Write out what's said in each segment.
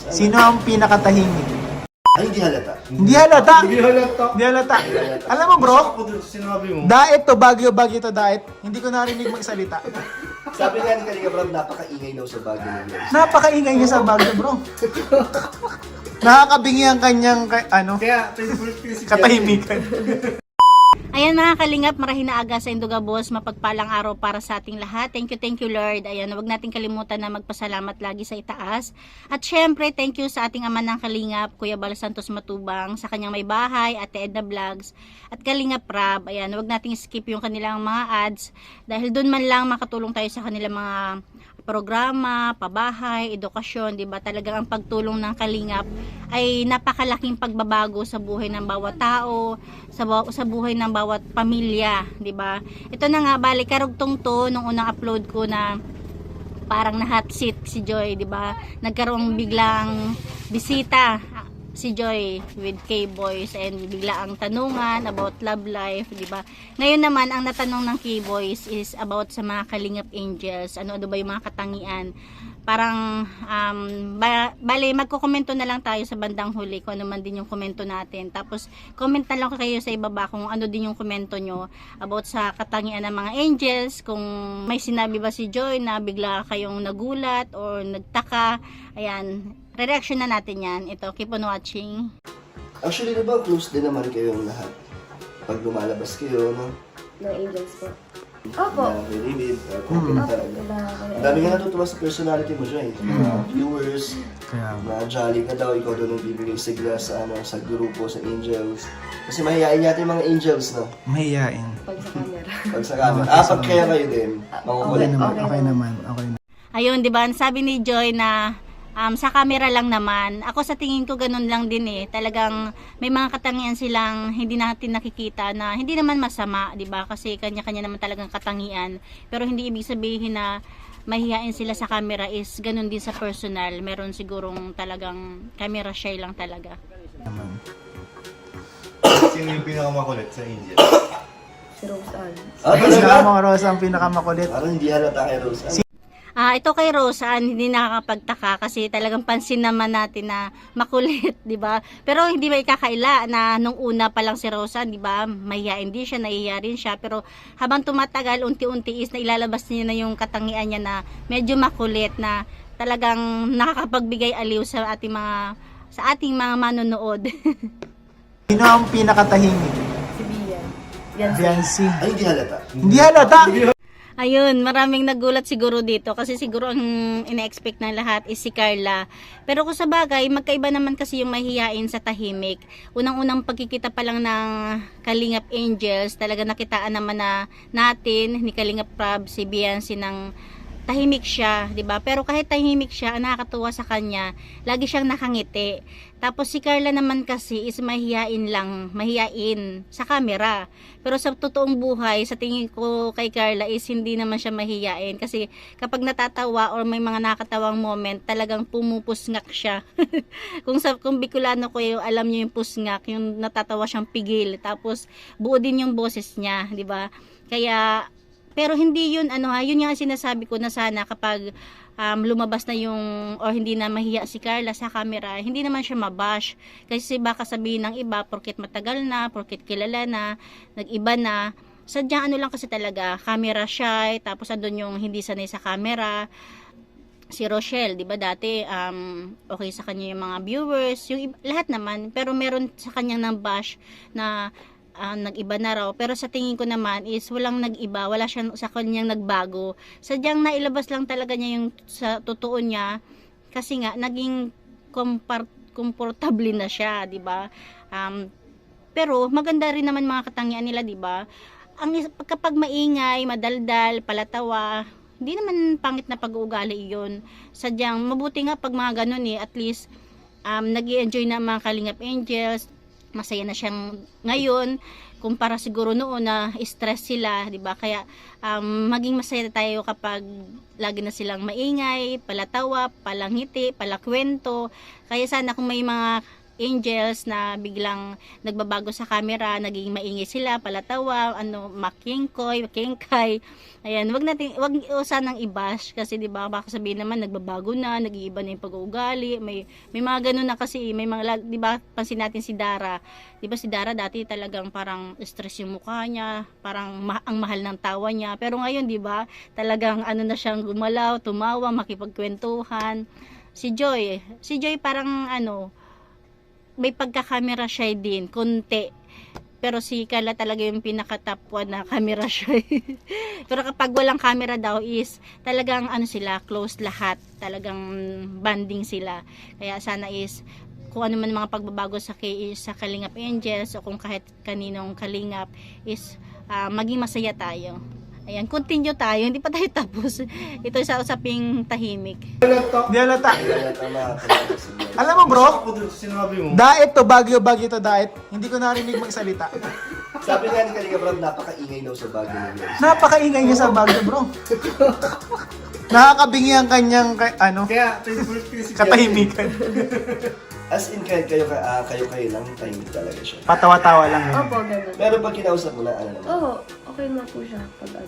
Sino ang pinakatahimik? Ay, hindi halata. Hindi halata. Hindi halata. Hindi halata. Alam mo bro, Ako dun sa sinabi mo. Daet to, Baguio to Daet. Hindi ko narinig magsalita. Sabi nga ni Kalinga Prab, napakaingay daw sa Baguio ng Lord. Napakaingay niya sa Baguio bro. Nakakabingi ang kanyang Kaya, katahimikan. Ayan mga kalingap, marahin na aga sa Induga Boss, mapagpalang araw para sa ating lahat. Thank you Lord. Ayan, huwag natin kalimutan na magpasalamat lagi sa itaas. At syempre, thank you sa ating ama ng kalingap, Kuya Bal Santos Matubang, sa kanyang may bahay, Ate Edna Vlogs, at Kalingap Prab. Ayan, huwag nating skip yung kanilang mga ads, dahil doon man lang makatulong tayo sa kanilang mga programa, pabahay, edukasyon, 'di ba? Talagang ang pagtulong ng Kalingap ay napakalaking pagbabago sa buhay ng bawat tao, sa buhay ng bawat pamilya, 'di ba? Ito na nga, balik karugtong to nung unang upload ko na parang na hot seat si Joy, 'di ba? Nagkaroong biglang bisita si Joy with K-Boys and bigla ang tanungan about love life, di ba? Ngayon naman, ang natanong ng K-Boys is about sa mga Kalingap Angels. Ano ba yung mga katangian? Parang, bale, magkukomento na lang tayo sa bandang huli kung ano man din yung komento natin. Tapos, comment na lang kayo sa ibaba kung ano din yung komento nyo about sa katangian ng mga angels. Kung may sinabi ba si Joy na bigla kayong nagulat or nagtaka. Ayan, re-reaction na natin yan. Ito, keep on watching. Actually, diba, close din naman kayong lahat. Pag lumalabas kayo, no? ng angels po. Opo. Na may limit, okay talaga. Ang dami nga natutuwa sa personality mo, Joy. Viewers, na jolly ka daw, ikaw doon ang bibigay sigla sa, sa grupo, sa angels. Kasi mahihain yata yung mga angels, no? Mahiyain. Pag sa camera. Pag sa camera. Pag kaya kayo din, makukulit. Okay naman. Ayun, di ba? Sabi ni Joy na sa camera lang naman. Ako sa tingin ko ganun lang din eh. Talagang may mga katangian silang hindi natin nakikita na hindi naman masama, 'di ba? Kasi kanya-kanya naman talagang katangian. Pero hindi ibig sabihin na mahihain sila sa camera is ganun din sa personal. Meron sigurong talagang camera shy lang talaga. Sino yung pinakamakulit sa Angel? Si Rose Ann. Talaga? Mga Rosa ang pinakamakulit. Parang hindi halata kay Rose. Ito kay Rosan, hindi nakakapagtaka kasi talagang pansin naman natin na makulit, 'di ba? Pero hindi ba ikakaila na nung una pa lang si Rosan, 'di ba? Mahihain din siya, nahihiya rin siya, pero habang tumatagal, unti-unti is na ilalabas niya na yung katangian niya na medyo makulit na talagang nakakapagbigay aliw sa ating mga manonood. Sino ang pinakatahimik? Si Bia. Biancy. Ay, hindi halata. Hindi halata. Ayun, maraming nagulat siguro dito kasi siguro ang ina-expect ng lahat is si Carla. Pero kung sa bagay, magkaiba naman kasi yung mahihain sa tahimik. Unang-unang pagkikita pa lang ng Kalingap Angels, talaga nakitaan naman na natin ni Kalingap Prab si Biancy ng tahimik siya, 'di ba? Pero kahit tahimik siya, ang nakakatuwa sa kanya, lagi siyang nakangiti. Tapos si Carla naman kasi is mahihain sa camera. Pero sa totoong buhay, sa tingin ko kay Carla is hindi naman siya mahihain kasi kapag natatawa or may mga nakatawang moment, talagang pumupusngak siya. kung Bicolano ko yung alam niyo yung pusngak, yung natatawa siyang pigil. Tapos buo din yung boses niya, 'di ba? Kaya pero hindi yun, yun yung sinasabi ko na sana kapag lumabas na yung, or hindi na mahiya si Carla sa camera, hindi naman siya mabash. Kasi baka sabihin ng iba, porket matagal na, porket kilala na, nag-iba na, sadyang lang kasi talaga, camera shy, tapos andun yung hindi sanay sa camera. Si Rochelle, 'di ba dati okay sa kanya yung mga viewers, yung lahat naman, pero meron sa kanya ng bash na nag-iba na raw, pero sa tingin ko naman is walang nag-iba, wala siya sa kanyang nagbago, sadyang nailabas lang talaga niya yung sa totoo niya kasi nga naging komportable na siya, di ba? Pero maganda rin naman mga katangian nila, di ba? Kapag maingay, madaldal, palatawa, hindi naman pangit na pag-uugali yun, sadyang mabuti nga pag mga ganun at least nag-i-enjoy na mga Kalingap Angels, masaya na siyang ngayon kumpara siguro noon na stress sila, 'di ba? Kaya maging masaya tayo kapag lagi na silang maingay, palatawa, palangiti, palakwento. Kaya sana kung may mga angels na biglang nagbabago sa camera, naging maingay sila, palatawa, makingkoy, makingkay. Ayan, wag sanang i-bash kasi 'di ba baka sabihin naman nagbabago na, nag-iiba na 'yung pag-uugali. May mga ganun na kasi, may mga 'di ba pansin natin si Dara. 'Di ba si Dara dati talagang parang stress 'yung mukha niya, parang ang mahal ng tawa niya. Pero ngayon 'di ba, talagang na siyang gumalaw, tumawa, makipagkwentuhan. Si Joy parang may pagka-camera shy din, konti. Pero si Carla talaga yung pinaka-top 1 na camera shy. Pero kapag walang camera daw is talagang sila, close lahat. Talagang banding sila. Kaya sana is kung ano man mga pagbabago sa Kalingap Angels o kung kahit kaninong Kalingap is maging masaya tayo. Ayan, continue tayo. Hindi pa tayo tapos. Ito sa usaping tahimik. Di halata. Kaya tama, sige. Alam mo bro, Ako doon sa sinabi mo. Daet to, Baguio to Daet. Hindi ko narinig magsalita. Sabi nga ni Kalinga Brad, napakaingay daw sa Baguio niya. Napakaingay niya sa Baguio bro. Nakakabingi ang kanyang Kaya, si katahimikan. As in, kayo lang, tahimik talaga siya. Patawa-tawa lang yun. Opo, ganun. Pero pag kinausap mo na, naman? Oo, okay na po siya pag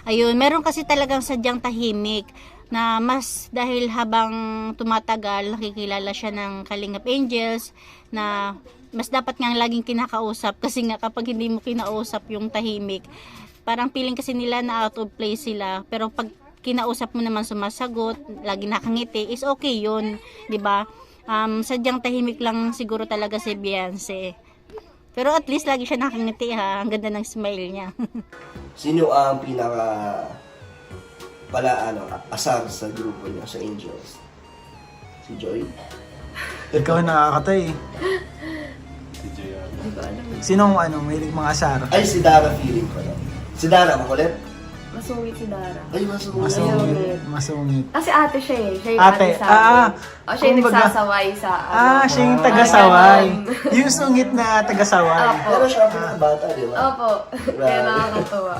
Ayun, meron kasi talagang sadyang tahimik na mas dahil habang tumatagal, nakikilala siya ng Kalingap Angels na mas dapat nga laging kinakausap kasi nga kapag hindi mo kinausap yung tahimik, parang feeling kasi nila na out of place sila. Pero pag kinausap mo naman sumasagot, lagi nakangiti, is okay yun, 'di ba? Sadyang tahimik lang siguro talaga si Beyonce. Pero at least lagi siya nakangiti ha. Ang ganda ng smile niya. Sino ang pinaka asar sa grupo niya, sa Angels? Si Joy? Ikaw nakakatay. Si Joy. Hindi ko alam. Sinong may mga asar? Ay, si Dara feeling ko lang. Si Dara, makulit? Masungit si Dara. Ay, masungit. Masungit. Kasi ate siya eh. Siya yung Ate, ate sa amin. O siya yung kumbaga- nagsasaway sa Siya yung tagasaway. Yung sungit na tagasaway. Opo. Pero siya ang pinakabata, di ba? Opo. Kaya nakakatuwa.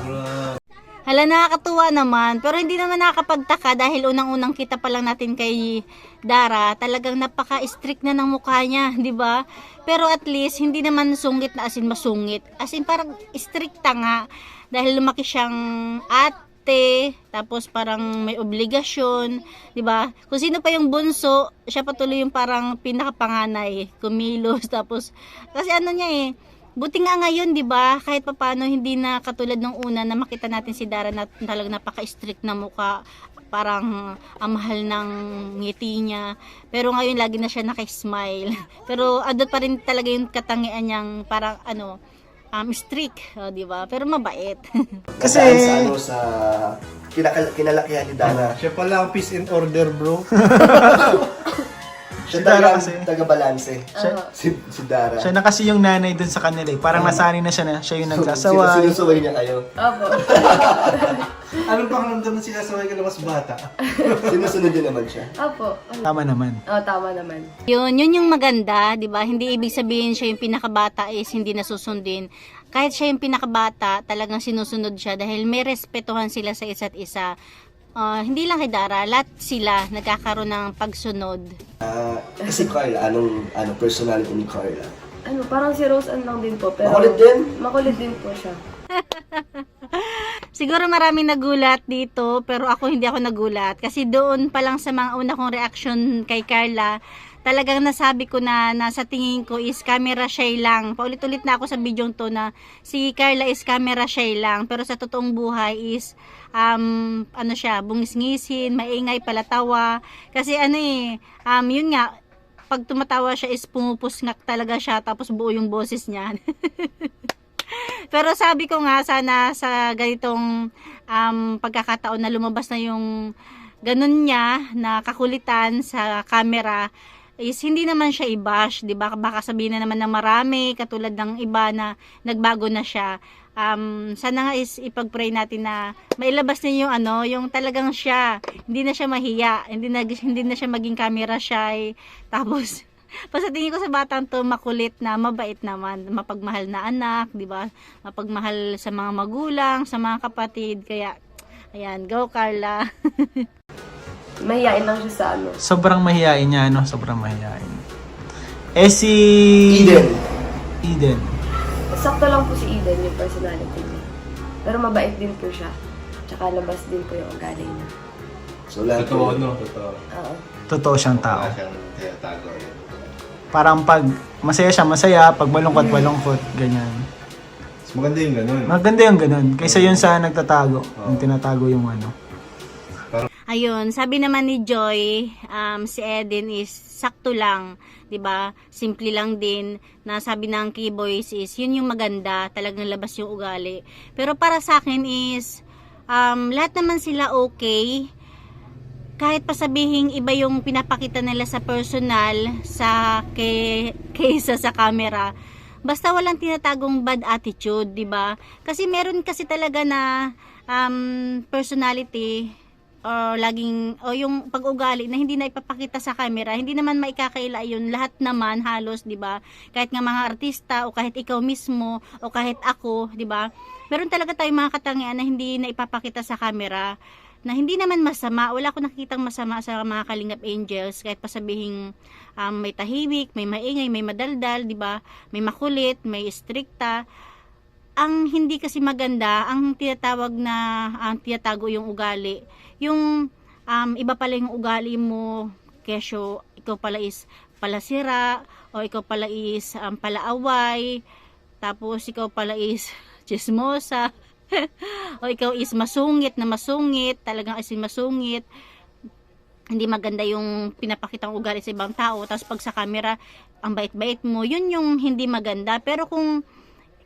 Hala, nakakatuwa naman. Pero hindi naman nakakapagtaka dahil unang-unang kita pa lang natin kay Dara, talagang napaka-strict na ng mukha niya, di ba? Pero at least, hindi naman sungit na as in masungit. As in parang stricta nga. Dahil lumaki siyang ate, tapos parang may obligasyon, 'di ba? Kung sino pa yung bunso, siya patuloy yung parang pinakapanganay, kumilos tapos kasi niya buti nga ngayon, 'di ba? Kahit papaano hindi na katulad nung una na makita natin si Dara na talagang napaka-strict na mukha, parang ang mahal ng ngiti niya. Pero ngayon lagi na siya naka-smile. Pero adot pa rin talaga yung katangian niyang parang strict, di ba? Pero mabait. Kasi- sa kinalakihan ni Dara. Siya pala ang peace and order, bro. Siya Si Dara talagang kasi. taga-balanse. Oo. Si Dara. Siya na kasi yung nanay dun sa kanila eh. Parang nasanay na siya yung nagsasaway. Sinusaway niya kayo. Opo. Anong pakiramdam na sinasaway ka na mas bata? Sinusunod din naman siya. Opo. Tama naman. Tama naman. Yun yung maganda, 'di ba? Hindi ibig sabihin siya yung pinakabata is hindi nasusundin. Kahit siya yung pinakabata, talagang sinusunod siya dahil may respetuhan sila sa isa't isa. Hindi lang kay Dara, lahat sila nagkakaroon ng pagsunod. Si Carla, anong personality ni Carla? Parang si Rose Ann lang din po. Pero Makulit din? Makulit din po siya. Siguro maraming nagulat dito, pero hindi ako nagulat. Kasi doon pa lang sa mga una kong reaction kay Carla, talagang nasabi ko na sa tingin ko is camera shy lang. Paulit-ulit na ako sa video to na si Carla is camera shy lang. Pero sa totoong buhay is, siya, bungis-ngisin, maingay, palatawa. Kasi yun nga, pag tumatawa siya is pumupusngak talaga siya, tapos buo yung boses niya. Pero sabi ko nga, sana sa ganitong pagkakataon na lumabas na yung ganun niya na kakulitan sa camera, is hindi naman siya i-bash, 'di ba? Baka sabihin na naman ng marami katulad ng iba na nagbago na siya. Sana nga is ipag-pray natin na mailabas niya yung talagang siya, hindi na siya mahiya, hindi na siya maging camera shy. Tapos basta tingin ko sa batang to makulit na, mabait naman, mapagmahal na anak, 'di ba? Mapagmahal sa mga magulang, sa mga kapatid. Kaya ayan, go Carla. Mahiyain lang siya sa Sobrang mahihain niya, sobrang mahihain. Eh si... Eden. Sakto lang po si Eden yung personality niya. Pero mabait din po siya. Tsaka labas din po yung ugali niya. So lahat Totoo, no? Totoo. Oo. Totoo siyang tao. Wala siyang tinatago. Parang pag masaya siya, masaya. Pag malungkot, malungkot. Ganyan. Mas maganda yung ganun. Maganda yung ganun. Kaysa yun sa nagtatago. Yung tinatago yung ano. Ayun, sabi naman ni Joy, si Eden is sakto lang, 'di ba? Simple lang din na sabi ng Keyboys is yun yung maganda, talagang labas yung ugali. Pero para sa akin is lahat naman sila okay. Kahit pa sabihing iba yung pinapakita nila sa personal sa kaysa sa camera. Basta walang tinatagong bad attitude, 'di ba? Kasi meron kasi talaga na personality o laging o yung pag-ugali na hindi na ipapakita sa camera, hindi naman maikakaila yun lahat naman halos, 'di ba? Kahit nga mga artista o kahit ikaw mismo o kahit ako, 'di ba? Meron talaga tayong mga katangian na hindi na ipapakita sa camera na hindi naman masama. Wala akong nakikitang masama sa mga Kalingap Angels kahit pa sabihing may tahimik, may maingay, may madaldal, 'di ba? May makulit, may strikta. Ang hindi kasi maganda, ang tinatawag na tinatago yung ugali. Yung iba pala yung ugali mo, kesyo ikaw pala is palasira, o ikaw pala is palaaway, tapos ikaw pala is chismosa, o ikaw is masungit na masungit, talagang as in masungit. Hindi maganda yung pinapakitang ugali sa ibang tao. Tapos pag sa camera, ang bait-bait mo, yun yung hindi maganda. Pero kung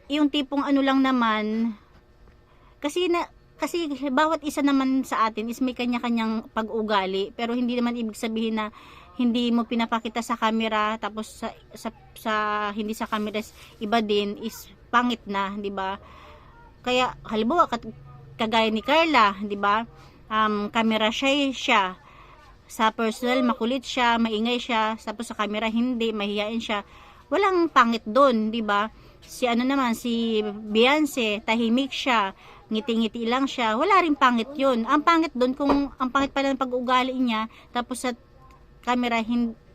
yung tipong ano lang naman, kasi bawat isa naman sa atin is may kanya-kanyang pag-ugali, pero hindi naman ibig sabihin na hindi mo pinapakita sa camera tapos sa hindi sa camera iba din is pangit na, 'di ba? Kaya halimbawa kagaya ni Carla, 'di ba? Camera siya sa personal makulit siya, maingay siya, tapos sa camera hindi, mahihain siya. Walang pangit doon, 'di ba? Si ano naman, si Beyonce, tahimik siya, ngiti-ngiti lang siya, wala rin pangit yun. Ang pangit doon, kung ang pangit pala ng pag-ugali niya, tapos sa camera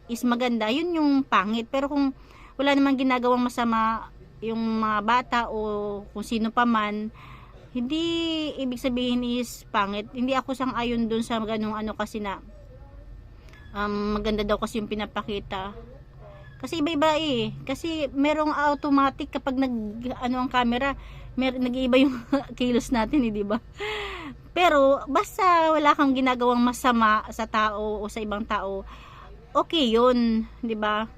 is maganda, yun yung pangit. Pero kung wala namang ginagawang masama yung mga bata o kung sino pa man, hindi ibig sabihin is pangit. Hindi ako sang-ayon doon sa ganung ano kasi na maganda daw kasi yung pinapakita. Kasi iba-iba eh. Kasi merong automatic kapag ang camera, nag-iiba yung kilos natin eh, di ba? Pero basta wala kang ginagawang masama sa tao o sa ibang tao, okay yun, di ba?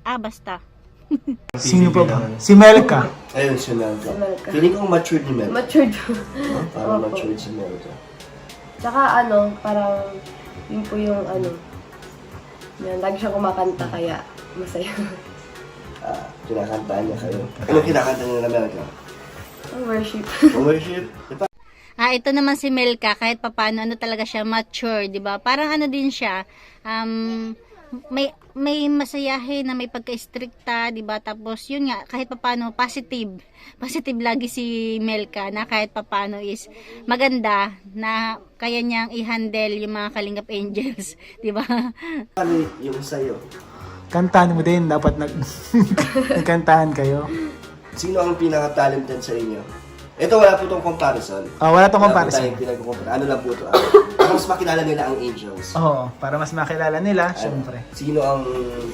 Basta. Sino pa ba? Si Melka. Ayun, si Melka. Si Melka. Feeling ko matured ni Melka. Matured. Parang Opo. matured si Melka. Tsaka parang yun po yung yan, lagi siyang kumakanta kaya masaya. Kinakantaan niya kayo. Ano kinakanta niya na Melka? Ang worship. Worship? Diba? Ito naman si Melka, kahit papano ano talaga siya mature, 'di ba? Parang ano din siya, may masayahe na may pagka-strikta, 'di ba? Tapos yun nga, kahit papano positive lagi si Melka na kahit papano is maganda na kaya niyang i-handle yung mga Kalingap Angels, 'di ba? Ano yung sa'yo? Kantahan mo din. Dapat nagkantahan kayo. Sino ang pinaka-talented sa inyo? Ito wala po itong comparison. Wala tong Wala po comparison. tayong pinag-compare. Ano lang po ito? Para mas makilala nila ang Angels. Oo, para mas makilala nila, syempre. Sino ang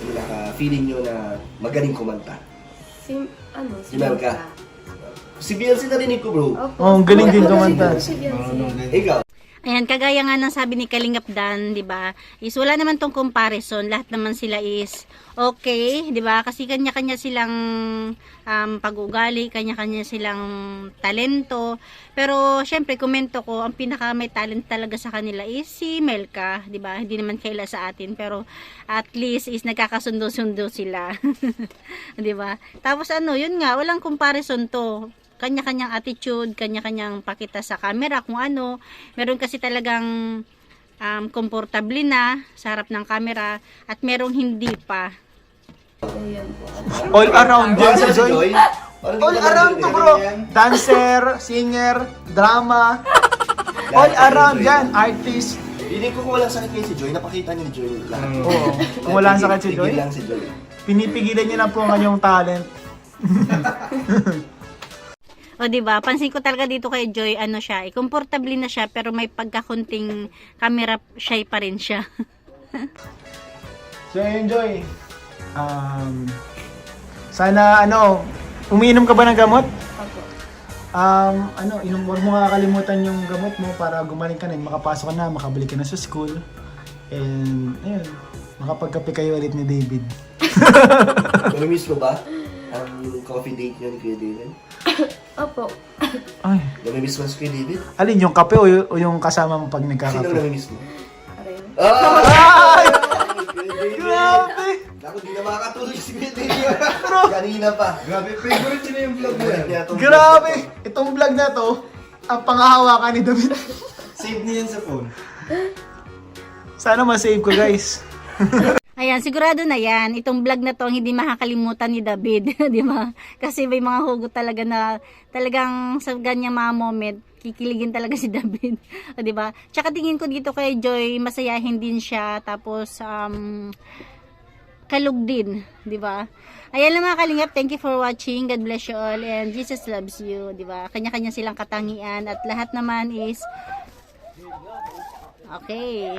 pinaka-feeling nyo na magaling kumanta? Si Melka. Si Beyonce narinig ko, bro. Opo. Ang galing din kumanta. Si Beyonce. Ikaw. Ayan, kagaya nga ng sabi ni Kalingap Dan, 'di ba? Is wala naman tong comparison, lahat naman sila is okay, 'di ba? Kasi kanya-kanya silang pag-ugali, kanya-kanya silang talento. Pero syempre, komento ko, ang pinaka may talent talaga sa kanila is si Melka, 'di ba? Hindi naman kaila sa atin, pero at least is nagkakasundo-sundo sila. 'Di ba? Tapos yun nga, walang comparison to. Kanya-kanyang attitude, kanya-kanyang pakita sa camera kung ano. Meron kasi talagang komportable na sa harap ng camera at merong hindi pa. Ayan po. All around Para din sa si Joy. Joy. All around to, bro. Dancer, singer, drama. All around yan. Artist. Feeling ko kung walang sakit ngayon si Joy, napakita niya ni Joy lahat. Oo. Kung wala ang sakit si Joy. Tigil lang si Joy. Pinipigilan niya na po ang kanyang talent. O, di ba? Pansin ko talaga dito kay Joy, ano siya, komportable na siya, pero may pagkakunting camera shy pa rin siya. So, enjoy. Sana, umiinom ka ba ng gamot? Opo. Huwag mo kakalimutan yung gamot mo para gumaling ka na, makapasok ka na, makabalik ka na sa school. And, ayun, makapagkape kayo ulit ni David. Namimiss mo ba ang coffee date niyo ni Kuya David? Opo. Ay, Namimiss mo si Kuya David? alin, yung kape o yung kasama mo pag Sino nagkakape? namimiss mo? Aray. Ay! Kuya David! Grabe! Naku, di na makakatulog si Kuya David. Kanina pa. Grabe, favorite niya yung vlog Favorite niya. niya itong Grabe! vlog na to. Itong vlog na to, ang pangahawakan ni David. Save niya yan sa phone. Sana ma-save ko, guys. Ayan, sigurado na yan. Itong vlog na to ang hindi makakalimutan ni David, di ba? Kasi may mga hugot talaga na talagang sa ganyang mga moment, kikiligin talaga si David, di ba? Tsaka tingin ko dito kay Joy, masayahin din siya, tapos kalug din, di ba? Ayan lang mga kalingap, thank you for watching. God bless you all and Jesus loves you, di ba? Kanya-kanya silang katangian at lahat naman is okay.